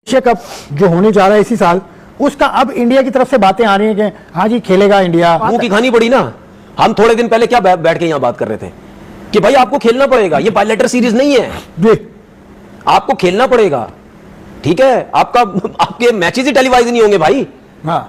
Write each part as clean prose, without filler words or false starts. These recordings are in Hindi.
एशिया कप जो होने जा रहा है इसी साल, उसका अब इंडिया की तरफ से बातें आ रही हैं कि हाँ जी खेलेगा इंडिया। मुंह की खानी पड़ी ना। हम थोड़े दिन पहले क्या बैठ के यहां बात कर रहे थे कि भाई आपको खेलना पड़ेगा, ये बायलैटर सीरीज नहीं है जी, आपको खेलना पड़ेगा। ठीक है, आपके मैचेस ही टेलीवाइज नहीं होंगे भाई। हाँ,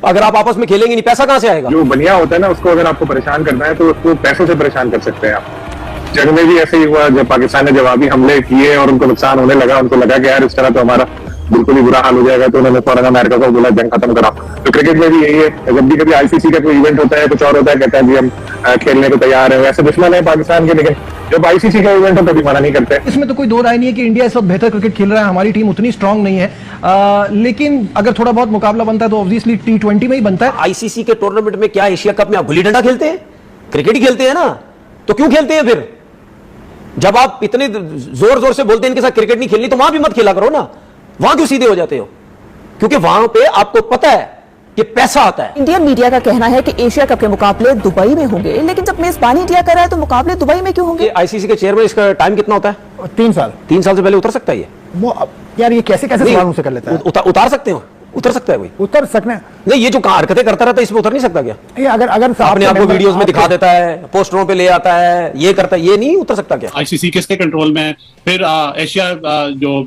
अगर आप आपस में खेलेंगे नहीं, पैसा कहां से आएगा? जो बनिया होता है ना, उसको अगर आपको परेशान करना है तो उसको पैसों से परेशान कर सकते हैं आप। जंग में भी ऐसे ही हुआ, जब पाकिस्तान ने जवाबी हमले किए और उनको नुकसान होने लगा, उनको लगा कि यार इस तरह तो हमारा बिल्कुल ही बुरा हाल हो जाएगा, तो उन्होंने फौरन अमेरिका को बोला जंग खत्म कराओ। तो क्रिकेट में भी यही है, जब भी कभी आईसीसी का कोई इवेंट होता है, कुछ और होता है, कहता है जी हम खेलने को तैयार हैं। वैसे दुश्मन है पाकिस्तान के, लेकिन जब आईसीसी का इवेंट होता है तभी मना नहीं करते। इसमें तो कोई दो राय नहीं है कि इंडिया इस वक्त बेहतर क्रिकेट खेल रहा है, हमारी टीम उतनी स्ट्रांग नहीं है, लेकिन अगर थोड़ा बहुत मुकाबला बनता है तो ऑब्वियसली T20 में ही बनता है। आईसीसी के टूर्नामेंट में क्या एशिया कप में आप गुल्ली डंडा खेलते हैं? क्रिकेट ही खेलते हैं ना, तो क्यों खेलते हैं फिर? जब आप इतने जोर जोर से बोलते हैं इनके साथ क्रिकेट नहीं खेलनी, तो वहां भी मत खेला करो ना। वहां क्यों सीधे हो जाते हो? क्योंकि वहां पे आपको पता है कि पैसा आता है। इंडियन मीडिया का कहना है कि एशिया कप के मुकाबले दुबई में होंगे, लेकिन जब मेजबानी इंडिया कर रहा है तो मुकाबले दुबई में क्यों होंगे? आईसीसी के चेयरमैन, इसका टाइम कितना होता है? 3 साल। 3 साल से पहले उतर सकता है ये? वो यार ये कैसे सवाल मुझसे कर लेता है? उतार सकते हो, उतर सकता है कोई? उतर सकने नहीं, ये जो हरकतें करता रहता है इसमें उतर नहीं सकता क्या? ये अगर अपने आपको वीडियोस में दिखा देता है, पोस्टरों पे ले आता है, ये करता है, ये नहीं उतर सकता क्या? आईसीसी किसके कंट्रोल में है? फिर एशिया जो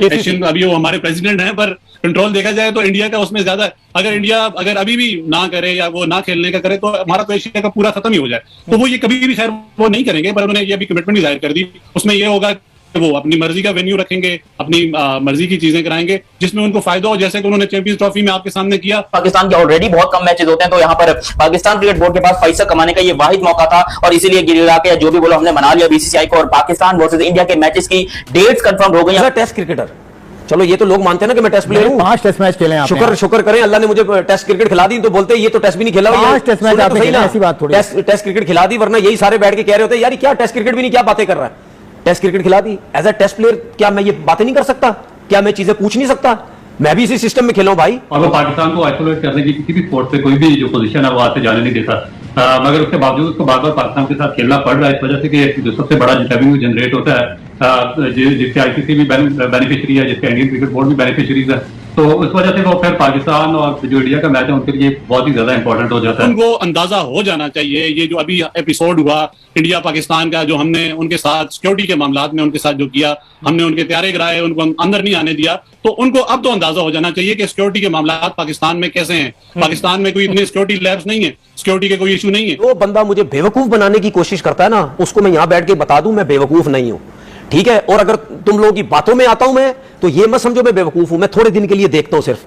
एशियन, अभी वो हमारे प्रेसिडेंट हैं, पर कंट्रोल देखा जाए तो इंडिया का उसमें ज्यादा है। अगर इंडिया अगर अभी भी ना करे या वो ना खेलने का करे तो हमारा तो एशिया का पूरा खत्म ही हो जाए। तो वो ये कभी भी खैर वो नहीं करेंगे, पर उन्होंने ये भी कमिटमेंट भी जाहिर कर दी। उसमें ये होगा कि वो अपनी मर्जी का वेन्यू रखेंगे, अपनी मर्जी की चीजें कराएंगे जिसमें उनको फायदा हो, जैसे कि उन्होंने चैंपियंस ट्रॉफी में आपके सामने किया। पाकिस्तान के ऑलरेडी बहुत कम मैचेस होते हैं, तो यहाँ पर पाकिस्तान क्रिकेट बोर्ड के पास पैसा कमाने का ये वाहिद मौका था और इसीलिए गिरा के जो भी बोलो हमने मना लिया बीसीसीआई को, और पाकिस्तान वर्सेस इंडिया के मैचेस की डेट्स कंफर्म हो गई। टेस्ट क्रिकेटर, चलो ये तो लोग मानते हैं ना कि मैं टेस्ट प्लेयर हूं। 5 टेस्ट मैच खेले हैं आपने। शुक्र करें अल्लाह ने मुझे टेस्ट क्रिकेट खिला दी, तो बोलते हैं ये तो टेस्ट भी नहीं खेला। 5 टेस्ट मैच आपने खेले, ऐसी बात थोड़ी। टेस्ट क्रिकेट खिला दी, वरना यही सारे बैठ के कह रहे होते यार क्या टेस्ट क्रिकेट भी नहीं, क्या बातें कर रहा है। टेस्ट क्रिकेट खिला दी, एज अ टेस्ट प्लेयर क्या मैं ये बातें नहीं कर सकता? क्या मैं चीजें पूछ नहीं सकता? मैं भी इसी सिस्टम में खेला हूं भाई। और वो पाकिस्तान को आइसोलेट करने की किसी भी स्पोर्ट से कोई भी जो पोजीशन है वो आते जाने नहीं देता, मगर उसके बावजूद उसको बार बार पाकिस्तान के साथ खेलना पड़ रहा है, इस वजह से कि जो सबसे बड़ा रेवेन्यू जनरेट होता है, जिसके आईसीसी भी बेनिफिशियरी है, जिसके इंडियन क्रिकेट बोर्ड भी बेनिफिशियरीज है, तो उस वजह से वो फिर पाकिस्तान और जो इंडिया का मैच है उनके लिए बहुत ही ज्यादा इंपॉर्टेंट हो जाता है। उनको अंदाजा हो जाना चाहिए, ये जो अभी एपिसोड हुआ इंडिया पाकिस्तान का, जो हमने उनके साथ सिक्योरिटी के मामलात में उनके साथ जो किया, हमने उनके त्यारे गिराए, उनको अंदर नहीं आने दिया, तो उनको अब तो अंदाजा हो जाना चाहिए कि सिक्योरिटी के मामलात पाकिस्तान में कैसे हैं। पाकिस्तान में कोई इतने सिक्योरिटी लैब्स नहीं है, सिक्योरिटी के कोई इशू नहीं है। वो बंदा मुझे बेवकूफ बनाने की कोशिश करता है ना, उसको मैं यहां बैठ के बता दूं मैं बेवकूफ नहीं हूं, ठीक है? और अगर तुम लोगों की बातों में आता हूं मैं, तो ये मत समझो मैं बेवकूफ हूं, मैं थोड़े दिन के लिए देखता हूं सिर्फ।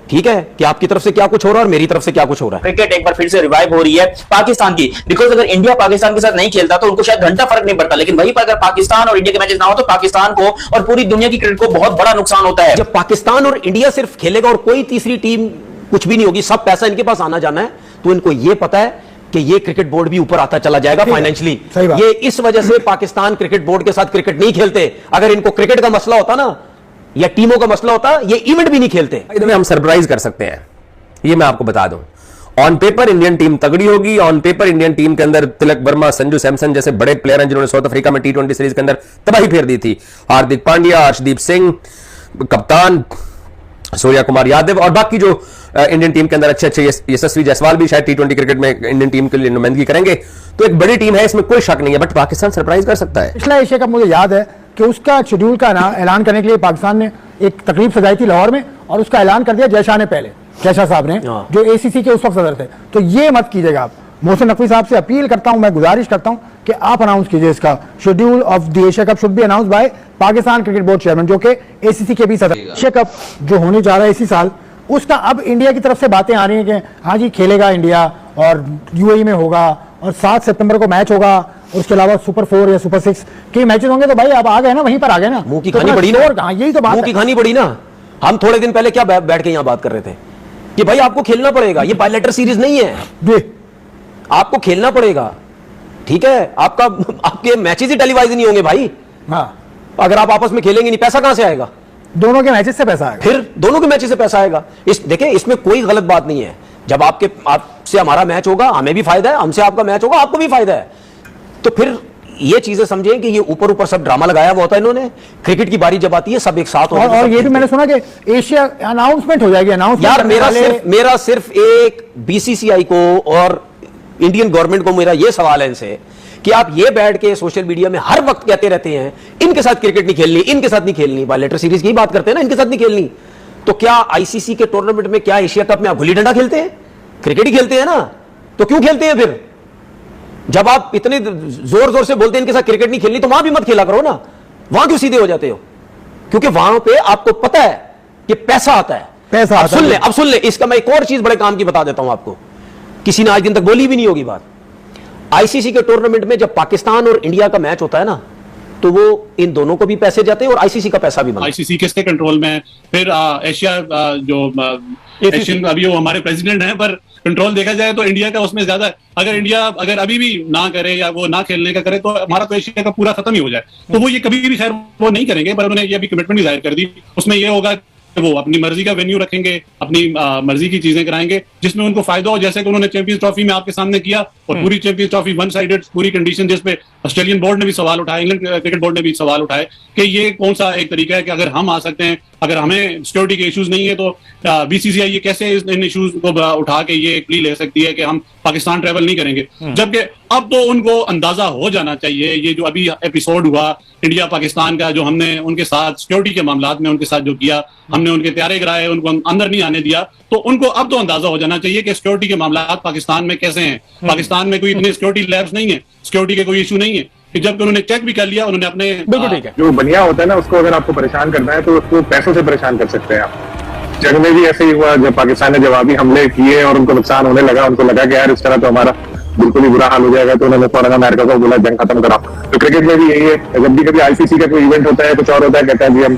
ठीक है कि आपकी तरफ से क्या कुछ हो रहा है और मेरी तरफ से क्या कुछ हो रहा है। क्रिकेट एक बार फिर से रिवाइव हो रही है पाकिस्तान की, बिकॉज अगर इंडिया पाकिस्तान के साथ नहीं खेलता तो उनको शायद घंटा फर्क नहीं पड़ता, लेकिन वहीं पर अगर पाकिस्तान और इंडिया के मैचेस ना हो तो पाकिस्तान को और पूरी दुनिया की क्रिकेट को बहुत बड़ा नुकसान होता है। जब पाकिस्तान और इंडिया सिर्फ खेलेगा और कोई तीसरी टीम कुछ भी नहीं होगी, सब पैसा इनके पास आना जाना है, तो इनको ये पता है कि ये क्रिकेट बोर्ड भी ऊपर आता चला जाएगा फाइनेंशियली। ये इस वजह से पाकिस्तान क्रिकेट बोर्ड के साथ क्रिकेट नहीं खेलते। अगर इनको क्रिकेट का मसला होता ना या टीमों का मसला होता, ये इवेंट भी नहीं खेलते। हम सरप्राइज कर सकते हैं, ये मैं आपको बता दूं। ऑन पेपर इंडियन टीम तगड़ी होगी, ऑन पेपर इंडियन टीम के अंदर तिलक वर्मा, संजू सैमसन जैसे बड़े प्लेयर हैं जिन्होंने साउथ अफ्रीका में T20 सीरीज के अंदर तबाही फेर दी थी। हार्दिक पांड्या, अर्शदीप सिंह कप्तान, सूर्या कुमार यादव और बाकी जो इंडियन टीम के अंदर अच्छे यशस्वी जायसवाल भी शायद T20 क्रिकेट में इंडियन टीम के लिए नुमाइंदगी करेंगे। तो एक बड़ी टीम है, इसमें कोई शक नहीं है, बट पाकिस्तान सरप्राइज कर सकता है। पिछला एशिया कप मुझे याद है कि उसका शेड्यूल का ऐलान करने के लिए पाकिस्तान ने एक तकरीब सजाई थी लाहौर में, और उसका ऐलान कर दिया जयशाह ने, पहले जयशाह साहब ने, जो ACC के उस वक्त सदर थे। तो ये मत कीजिएगा आप। मोहसिन नकवी साहब से अपील करता हूं, मैं गुजारिश करता हूं कि आप अनाउंस कीजिए इसका schedule of the Asia cup should be announce bye Pakistan cricket board chairman, जो कि ACC के भी सदर। एशिया कप जो होने जा रहा है इसी साल, उसका अब इंडिया की तरफ से बातें आ रही हैं कि हाँ जी खेलेगा इंडिया और UAE में होगा, और 7 सितंबर को मैच होगा, और उसके अलावा सुपर 4 या सुपर 6 के मैचेस होंगे। तो भाई आप आ गए ना, वहीं पर आ गए ना, मुंह की खानी पड़ी ना। यही तो बात, मुंह की खानी पड़ी ना। हम थोड़े दिन पहले क्या बैठ के यहां बात कर रहे थे कि भाई आपको खेलना पड़ेगा, ये बायलैटर सीरीज नहीं है जी, आपको खेलना पड़ेगा, ठीक है? आपके मैचेस ही टेलीवाइज नहीं होंगे भाई। हाँ, अगर आप आपस में खेलेंगे नहीं, पैसा कहां से आएगा? दोनों के मैचेस से पैसा आएगा। फिर दोनों के मैचेस से पैसा आएगा। देखिए इसमें कोई गलत बात नहीं है। जब आपसे हमारा मैच होगा, हमें भी फायदा है, हमसे आपका मैच होगा, आपको भी फायदा है। तो फिर ये चीजें समझें कि ये ऊपर ऊपर सब ड्रामा लगाया हुआ होता है इन्होंने। क्रिकेट की बारी जब आती है सब एक साथ होते हैं। और ये भी मैंने सुना कि एशिया अनाउंसमेंट हो जाएगी। यार मेरा सिर्फ एक बीसीसीआई को और इंडियन गवर्नमेंट को मेरा ये सवाल है इनसे कि आप ये बैठ के सोशल मीडिया में हर वक्त कहते रहते हैं इनके साथ क्रिकेट नहीं खेलनी, इनके साथ नहीं खेलनी, बायलैटरल सीरीज की बात करते हैं ना, इनके साथ नहीं खेलनी, तो क्या आईसीसी के टूर्नामेंट में, क्या एशिया कप में आप गुल्ली डंडा खेलते हैं? क्रिकेट ही खेलते हैं ना, तो क्यों खेलते हैं फिर? जब आप इतने जोर जोर से बोलते हैं इनके साथ क्रिकेट नहीं खेलनी, तो वहां भी मत खेला करो ना। वहां क्यों सीधे हो जाते हो? क्योंकि वहां पे आपको पता है कि पैसा आता है। पैसा अब सुन ले, इसका मैं एक और चीज बड़े काम की बता देता हूं आपको, किसी ने आज दिन तक बोली भी नहीं होगी बात। आईसीसी के टूर्नामेंट में जब पाकिस्तान और इंडिया का मैच होता है ना, तो वो इन दोनों को भी पैसे जाते हैं और आईसीसी का पैसा भी बनता है। आईसीसी किसके कंट्रोल में है? फिर एशिया एशियन अभी वो हमारे प्रेसिडेंट हैं, पर कंट्रोल देखा जाए तो इंडिया का उसमें ज्यादा है। अगर इंडिया अभी भी ना करे या वो ना खेलने का करे तो हमारा तो एशिया का पूरा खत्म ही हो जाए। तो वो ये कभी भी खैर वो नहीं करेंगे, पर उन्होंने ये अभी कमिटमेंट भी जाहिर कर दी। उसमें ये होगा वो अपनी मर्जी का वेन्यू रखेंगे, अपनी मर्जी की चीजें कराएंगे जिसमें उनको फायदा हो, जैसे कि उन्होंने चैंपियंस ट्रॉफी में आपके सामने किया। और पूरी चैंपियंस ट्रॉफी वन साइडेड पूरी कंडीशन, जिसपे ऑस्ट्रेलियन बोर्ड ने भी सवाल उठाया, इंग्लैंड क्रिकेट बोर्ड ने भी सवाल उठाए कि ये कौन सा एक तरीका है कि अगर हम आ सकते हैं, अगर हमें सिक्योरिटी के इश्यूज नहीं है तो बीसीसीआई ये कैसे इन इश्यूज को उठा के ये प्ली ले सकती है कि हम पाकिस्तान ट्रेवल नहीं करेंगे। जबकि अब तो उनको अंदाजा हो जाना चाहिए, ये जो अभी एपिसोड हुआ इंडिया पाकिस्तान का, जो हमने उनके साथ सिक्योरिटी के मामलात में उनके साथ जो किया, हमने उनके त्यारे गिराए, उनको अंदर नहीं आने दिया, तो उनको अब तो अंदाजा हो जाना चाहिए कि सिक्योरिटी के मामलात पाकिस्तान में कैसे हैं। पाकिस्तान में कोई इतने सिक्योरिटी लैब्स नहीं है, सिक्योरिटी के कोई इशू नहीं है कि जबकि उन्होंने चेक भी कर लिया, उन्होंने अपने बिल्कुल ठीक है। जो बनिया होता है ना, उसको अगर आपको परेशान करना है तो उसको पैसों से परेशान कर सकते हैं आप। जंग में भी ऐसे ही हुआ, जब पाकिस्तान ने जवाबी हमले किए और उनको नुकसान होने लगा, उनको लगा कि यार इस तरह तो हमारा बिल्कुल ही बुरा हाल हो जाएगा, तो उन्होंने फौरन अमेरिका को बोला जंग खत्म कराओ। तो क्रिकेट में भी यही है, जब भी कभी आईसीसी का कोई इवेंट होता है, कुछ और होता है, कहता है जी हम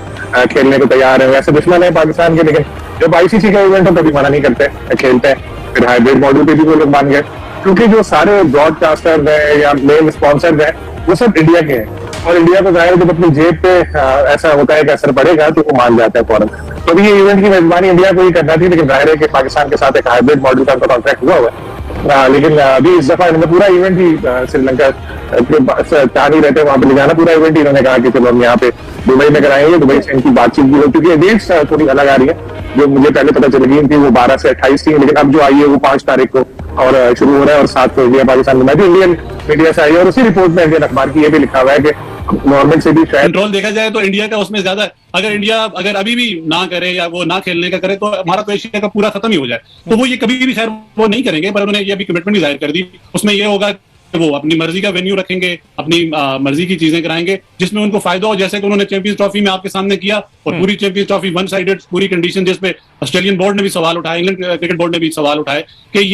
खेलने को तैयार है। वैसे दुश्मन है पाकिस्तान के, लेकिन जब आईसीसी का इवेंट हो तभी मना नहीं करते, खेलते हैं। फिर हाइब्रिड मॉडल पे भी वो लोग मान गए, क्योंकि जो सारे ब्रॉडकास्टर हैं या मेन स्पॉन्सर हैं वो सब इंडिया के हैं, और इंडिया को जाहिर जब अपनी जेब पे ऐसा होता है कि असर पड़ेगा तो वो मान जाता है फौरन। तो अभी ये इवेंट की मेजबानी इंडिया को ही करना थी, लेकिन जाहिर है कि पाकिस्तान के साथ एक हाइब्रिड मॉडल का कॉन्ट्रैक्ट हुआ है। लेकिन अभी इस दफा इन्होंने पूरा इवेंट ही श्रीलंका चाह नहीं रहते वहां पर ले जाना, पूरा इवेंट ही इन्होंने कहा कि चलो हम यहाँ पे दुबई में कराएंगे। दुबई से इनकी बातचीत भी हो, क्योंकि डेट्स थोड़ी अलग आ रही है। जो मुझे पहले पता चल गई थी वो 12 से 28 थी, लेकिन अब जो आई है वो 5 तारीख को और शुरू हो रहा है, और 7 को इंडिया पाकिस्तान का मैच इंडियन मीडिया से आई है। और उसी रिपोर्ट में इंडियन अखबार की ये भी लिखा हुआ है कि गवर्नमेंट से भी शायद कंट्रोल देखा जाए तो इंडिया का उसमें ज्यादा है। अगर इंडिया अभी भी ना करे या वो ना खेलने का करे तो हमारा तो एशिया का पूरा खत्म ही हो जाए। तो वो ये कभी भी खैर वो नहीं करेंगे, पर उन्होंने ये अभी कमिटमेंट भी जाहिर कर दी। उसमें ये होगा वो अपनी मर्जी का वेन्यू रखेंगे, अपनी मर्जी की चीजें कराएंगे जिसमें उनको फायदा हो, जैसे कि उन्होंने चैंपियंस ट्रॉफी में आपके सामने किया। और पूरी चैंपियंस ट्रॉफी वन साइडेड पूरी कंडीशन, जिसपे ऑस्ट्रेलियन बोर्ड ने भी सवाल उठाए, इंग्लैंड क्रिकेट बोर्ड ने भी सवाल उठाए कि ये